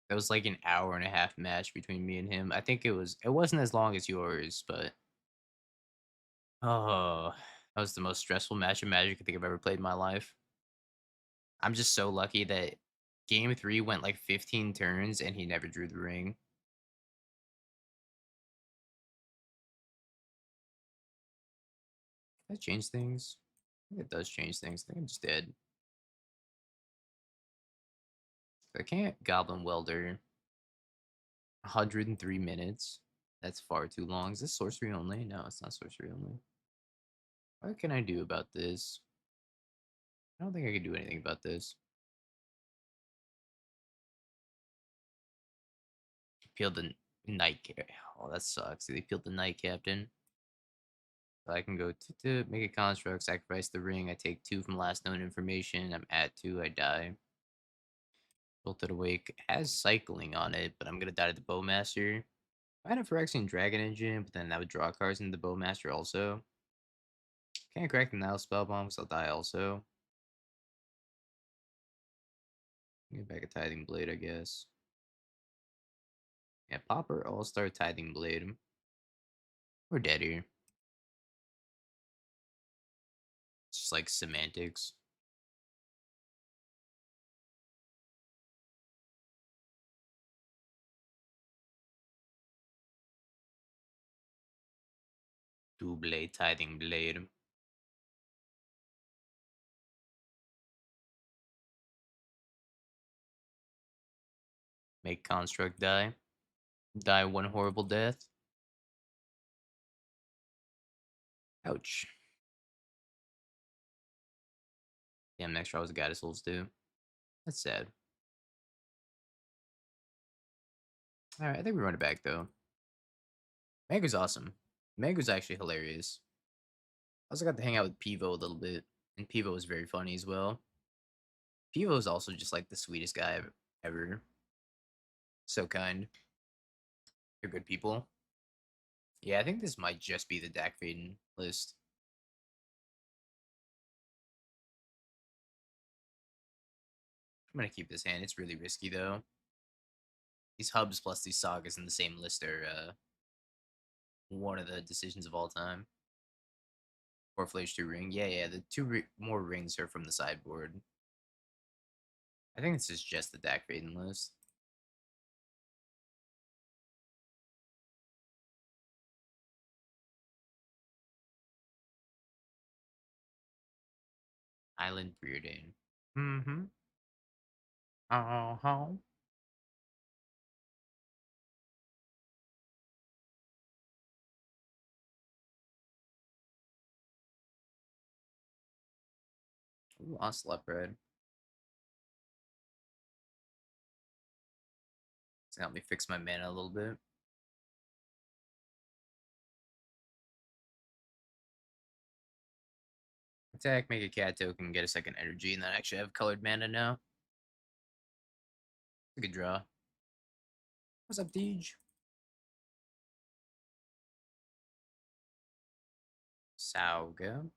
That was like an hour and a half match between me and him. I think it wasn't as long as yours, but oh, that was the most stressful match of Magic I think I've ever played in my life. I'm just so lucky that game 3 went like 15 turns and he never drew the ring. That changed things. I think it does change things. I think I'm just dead. I can't Goblin Welder 103 minutes. That's far too long. Is this sorcery only? No, it's not sorcery only. What can I do about this? I don't think I can do anything about this. Peeled the Night Captain. Oh, that sucks. They peeled the Night Captain. So I can go to make a construct, sacrifice the ring. I take 2 from last known information. I'm at 2. I die. Bolted Awake has cycling on it, but I'm gonna die to the Bowmaster. I had a Phyrexian Dragon Engine, but then that would draw cards into the Bowmaster also. Can't crack the Nile Spellbomb because I'll die also. Get back a Tithing Blade, I guess. Yeah, Popper, All-Star, Tithing Blade. We're dead here. It's just like semantics. Double Tithing Blade. Make Construct die. Die one horrible death. Ouch. Damn, next draw was a Goddess Souls too. That's sad. Alright, I think we run it back though. Mango's awesome. Mango's actually hilarious. I also got to hang out with Pivo a little bit, and Pivo was very funny as well. Pivo is also just like the sweetest guy ever. So kind. They're good people. Yeah, I think this might just be the Dak Faden list. I'm gonna keep this hand. It's really risky though. These hubs plus these sagas in the same list are one of the decisions of all time. Or Flage 2 ring. Yeah, yeah. The more rings are from the sideboard. I think this is just the Dak Faden list. Island Preordain. Mm-hmm. Uh-huh. Ooh, Ocelot Bread. It's help me fix my mana a little bit. Attack, make a cat token, get a second energy, and then actually have colored mana now. It's a good draw. What's up, Deej? Sauga.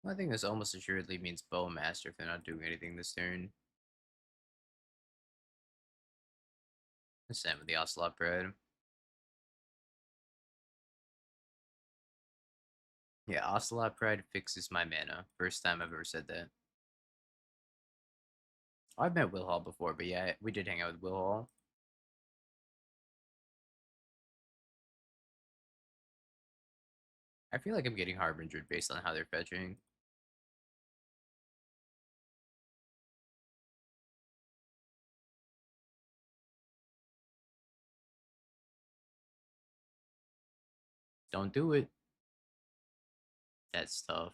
Well, I think this almost assuredly means Bowmaster if they're not doing anything this turn. The same with the Ocelot Bread. Yeah, Ocelot Pride fixes my mana. First time I've ever said that. I've met Will Hall before, but yeah, we did hang out with Will Hall. I feel like I'm getting Harbingered based on how they're fetching. Don't do it. That's tough.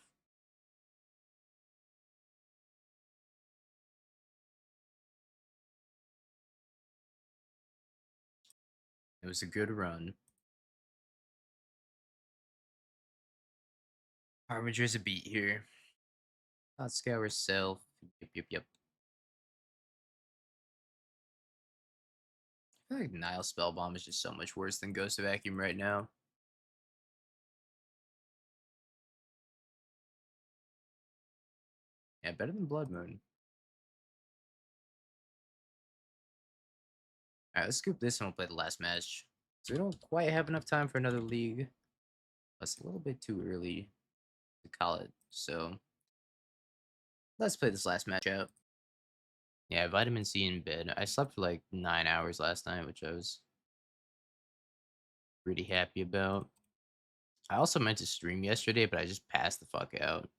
It was a good run. Harbinger's a beat here. Not Scour Self. Yep, yep, yep. I feel like Nile Spellbomb is just so much worse than Ghost of Vacuum right now. Yeah, better than Blood Moon. Alright, let's scoop this and we'll play the last match. So we don't quite have enough time for another league. It's a little bit too early to call it. So let's play this last match out. Yeah, vitamin C in bed. I slept for like 9 hours last night, which I was pretty happy about. I also meant to stream yesterday, but I just passed the fuck out.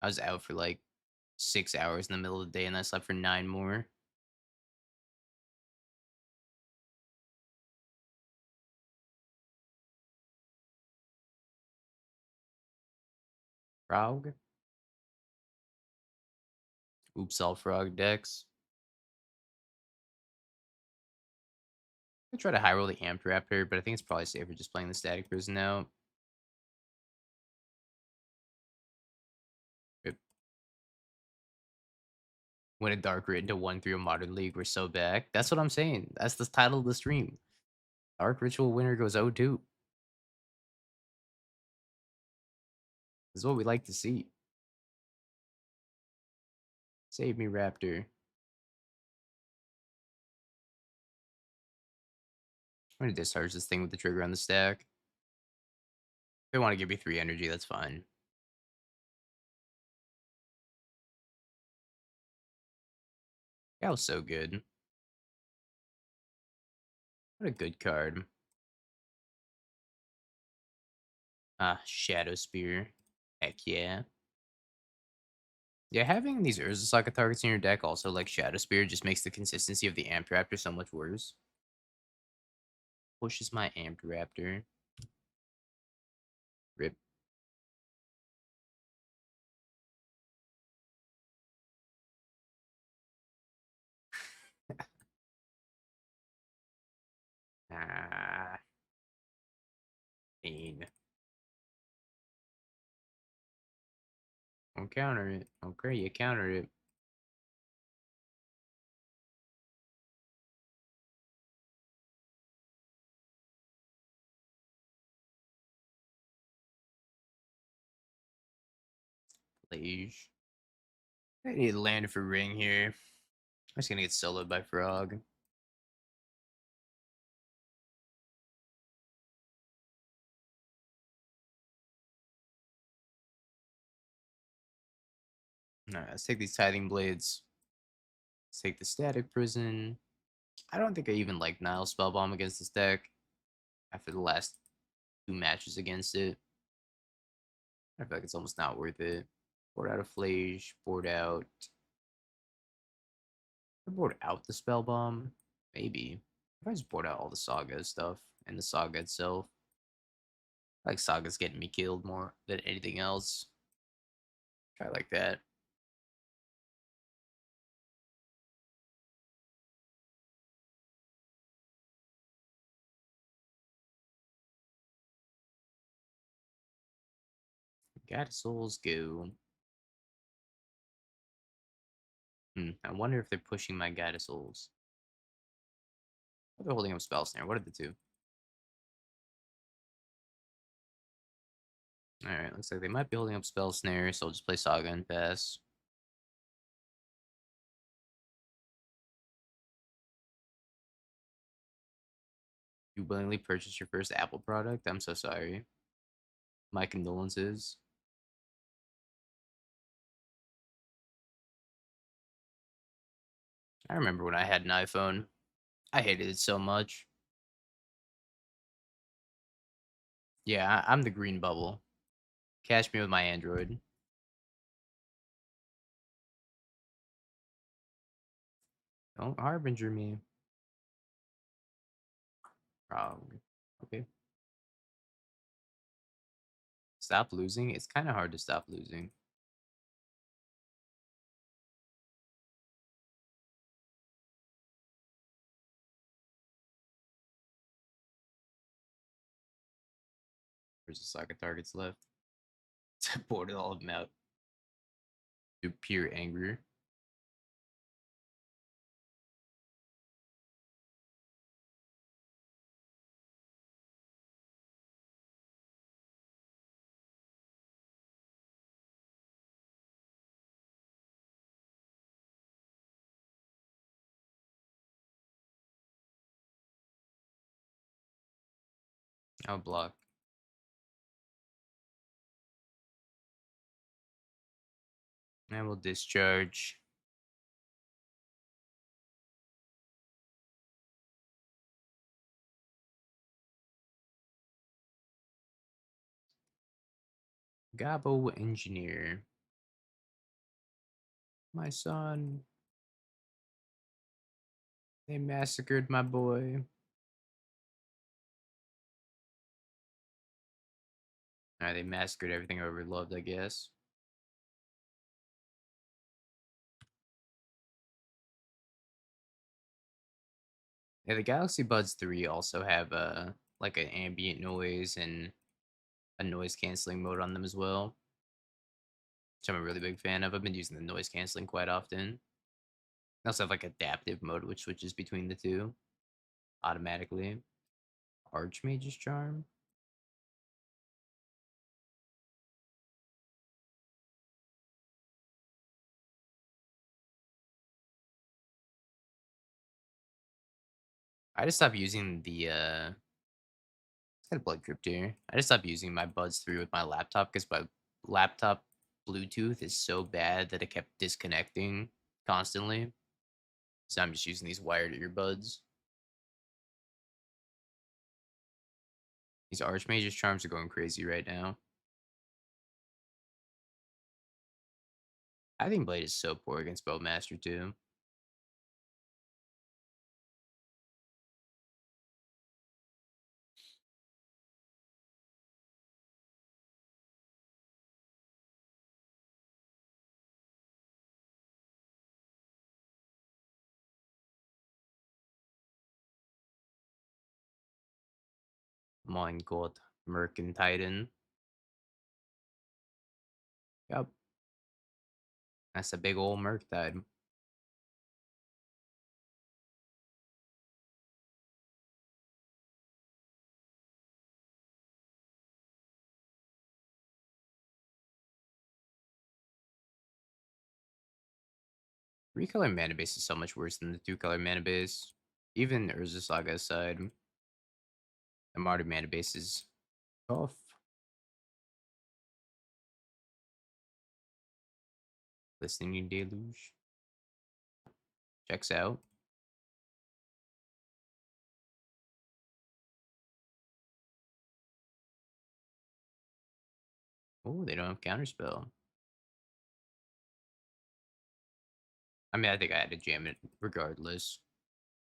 I was out for like 6 hours in the middle of the day and I slept for 9 more. Frog? Oops, all frog decks. I try to high roll the Amped Raptor, but I think it's probably safer just playing the Static Prison out. Rip. Win a dark into 1-3 Modern League. We're so back. That's what I'm saying. That's the title of the stream. Dark Ritual winner goes 0-2. This is what we like to see. Save me, Raptor. I'm gonna discharge this thing with the trigger on the stack. If they want to give me 3 energy, that's fine. That was so good. What a good card. Ah, Shadow Spear. Heck yeah. Yeah, having these Urza Saga targets in your deck also like Shadow Spear just makes the consistency of the Amped Raptor so much worse. Pushes my Amped Raptor. Rip. Ah, pain. Don't counter it. Okay, you counter it. Plage. I need to land for ring here. I'm just gonna get soloed by Frog. Alright, let's take these Tithing Blades. Let's take the Static Prison. I don't think I even like Nile Spellbomb against this deck after the last 2 matches against it. I feel like it's almost not worth it. Board out a Flage, board out. Board out the Spellbomb? Maybe. If I just board out all the Saga stuff and the Saga itself. I like Saga's getting me killed more than anything else. Try like that. God Souls go. I wonder if they're pushing my God Souls. They're holding up Spell Snare. What are the two? Alright, looks like they might be holding up Spell Snare, so I'll just play Saga and pass. You willingly purchased your first Apple product? I'm so sorry. My condolences. I remember when I had an iPhone. I hated it so much. Yeah, I'm the green bubble. Catch me with my Android. Don't harbinger me. Wrong. Okay. Stop losing? It's kind of hard to stop losing. There's a Saga targets left. Boarded all of them out. To pure anger. I'll block. And we'll discharge. Gabo Engineer. My son. They massacred my boy. They massacred everything I ever loved, I guess. Yeah, the Galaxy Buds 3 also have like an ambient noise and a noise canceling mode on them as well, which I'm a really big fan of. I've been using the noise canceling quite often. I also have like adaptive mode, which switches between the two automatically. Archmage's Charm. I just stopped using the got a blood crypt here. I just stopped using my Buds 3 with my laptop because my laptop Bluetooth is so bad that it kept disconnecting constantly. So I'm just using these wired earbuds. These Archmage's Charms are going crazy right now. I think Blade is so poor against Bowmaster too. Mein Gott, Mercantiden. Yep, that's a big old Merctide. Three color mana base is so much worse than the two color mana base. Even Urza Saga aside, the Mardu mana base is tough. Listening Deluge. Checks out. Oh, they don't have counterspell. I mean, I think I had to jam it regardless.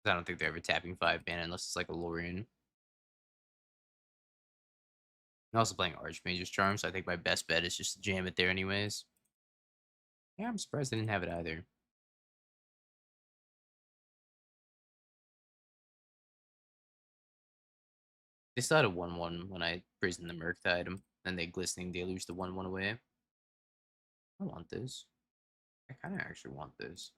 I don't think they're ever tapping 5 mana unless it's like a Lorien. I'm also playing Archmage's Charm, so I think my best bet is just to jam it there anyways. Yeah, I'm surprised they didn't have it either. They still had a 1-1 when I prisoned the Murktide, and they Glistening Deluge the 1-1 away. I want this. I kind of actually want this.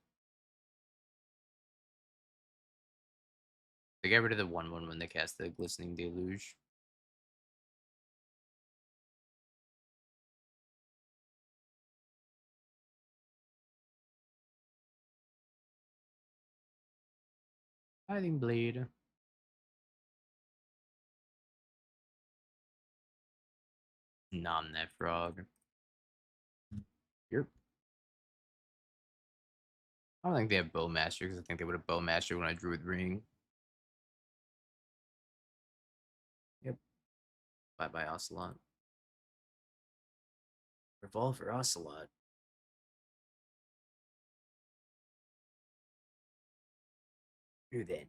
They get rid of the 1-1 when they cast the Glistening Deluge. Hiding Blade. Nom that frog. Yep. I don't think they have Bowmaster because I think they would have Bowmaster when I drew with Ring. Yep. Bye bye Ocelot. Revolver Ocelot. Who then?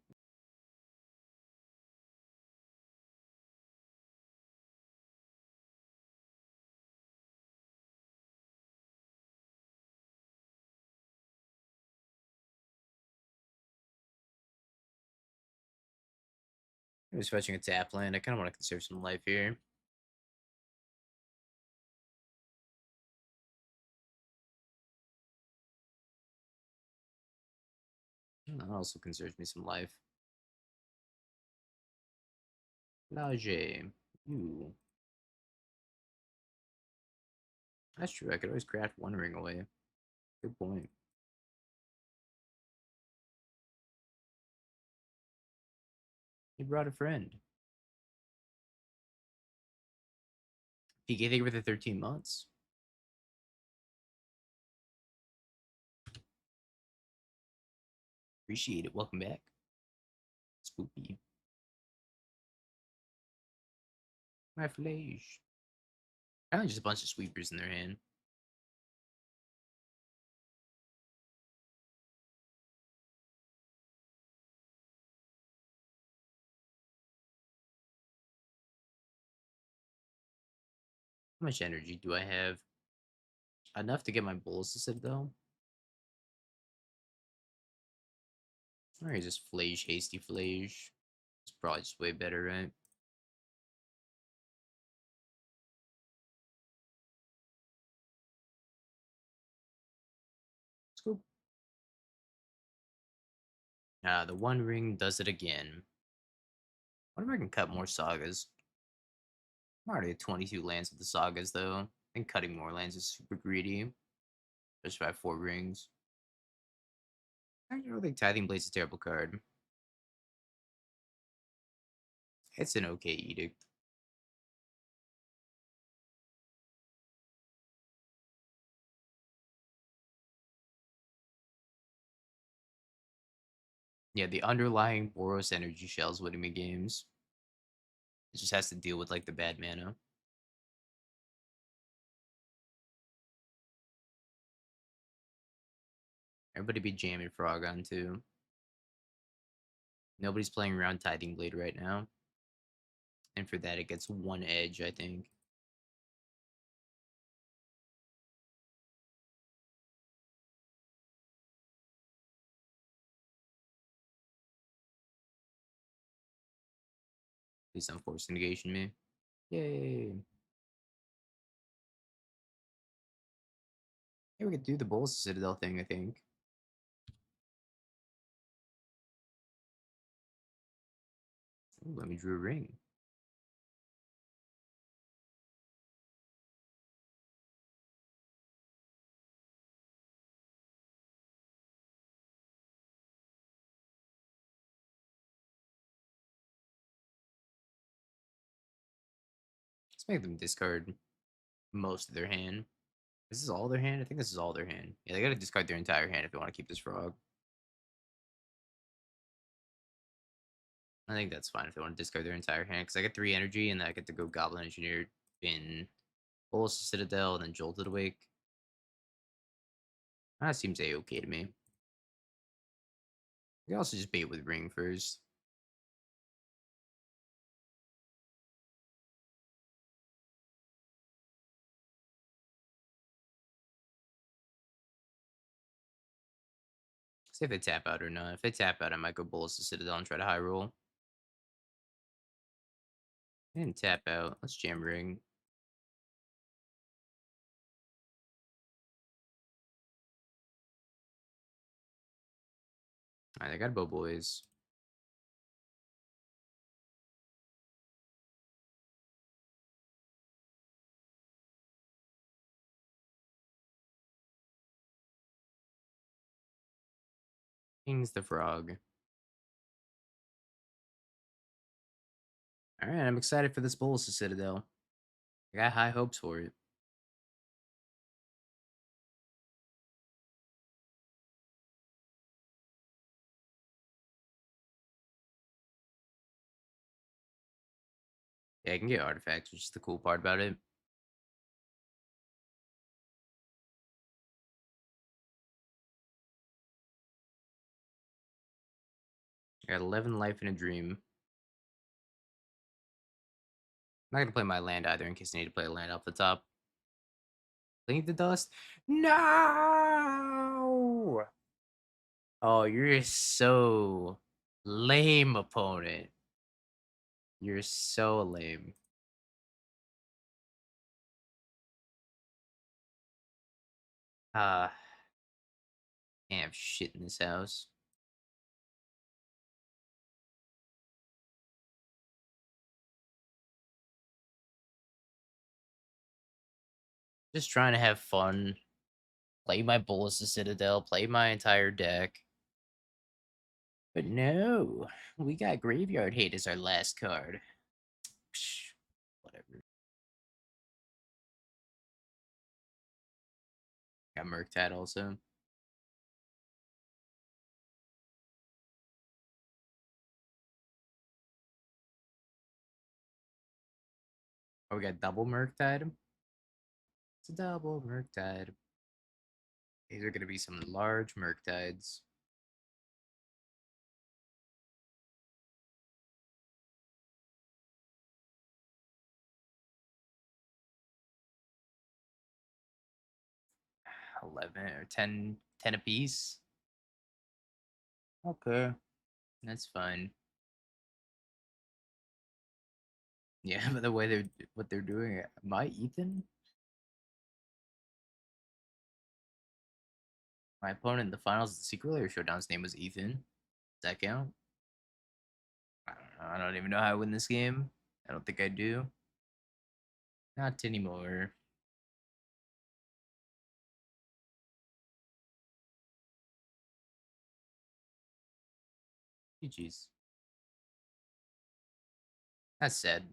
I was fetching a tap land. I kind of want to conserve some life here. That also conserves me some life. Lage. Ooh. That's true. I could always craft one ring away. Good point. He brought a friend. PK, thank you for the 13 months. Appreciate it. Welcome back. Spooky. My flesh. Probably just a bunch of sweepers in their hand. How much energy do I have? Enough to get my bulls to Citadel? Or is just Flage, Hasty Flage? It's probably just way better, right? Let's go. The One Ring does it again. I wonder if I can cut more sagas. I'm already at 22 lands with the sagas, though. I think cutting more lands is super greedy. Just by 4 rings. I don't think Tithing Blade's a terrible card. It's an okay edict. Yeah, the underlying Boros energy shell's winning me games. It just has to deal with like the bad mana. Everybody be jamming Frog on too. Nobody's playing around Tithing Blade right now. And for that, it gets 1 edge, I think. Please don't force negation me. Yay. Yeah, we could do the Bulls Citadel thing, I think. Ooh, let me draw a ring. Let's make them discard most of their hand. This is all their hand? I think this is all their hand. Yeah, they gotta discard their entire hand if they want to keep this frog. I think that's fine if they want to discard their entire hand, because I get 3 energy, and then I get to go Goblin Engineer in Bolus Citadel, and then Jolted Awake. That seems A-okay to me. You can also just bait with Ring first. See if they tap out or not. If they tap out, I might go Bolus Citadel and try to high roll. They didn't tap out. Let's jam Ring. Alright, I got Bow Boys. King's the Frog. Alright, I'm excited for this Bolus Citadel. I got high hopes for it. Yeah, I can get artifacts, which is the cool part about it. I got 11 life in a dream. I'm not gonna play my land either in case I need to play a land off the top. Blink the dust? No! Oh, you're so lame, opponent. You're so lame. Can't have shit in this house. Just trying to have fun. Play my Ballista Citadel, play my entire deck. But no, we got Graveyard Hate as our last card. Psh, whatever. Got Murktide also. Oh, we got double Murktide. It's a double Murktide. These are going to be some large Murktides. 11 or 10, 10 apiece. Okay, that's fine. Yeah, but the way they're what they're doing, my Ethan, my opponent in the finals of the Secret Layer Showdown's name was Ethan. that count? I don't know. I don't even know how I win this game. I don't think I do. Not anymore. GG's. That's sad.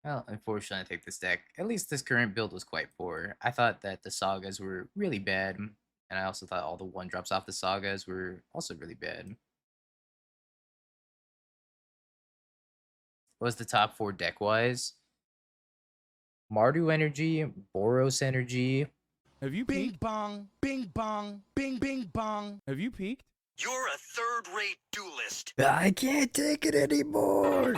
Well, unfortunately, I think this deck, at least this current build, was quite poor. I thought that the sagas were really bad, and I also thought all the one drops off the sagas were also really bad. What was the top 4 deck wise? Mardu Energy, Boros Energy. Have you Bing peaked? bong, bing bong, bing bing bong. Have you peaked? You're a third-rate duelist. I can't take it anymore.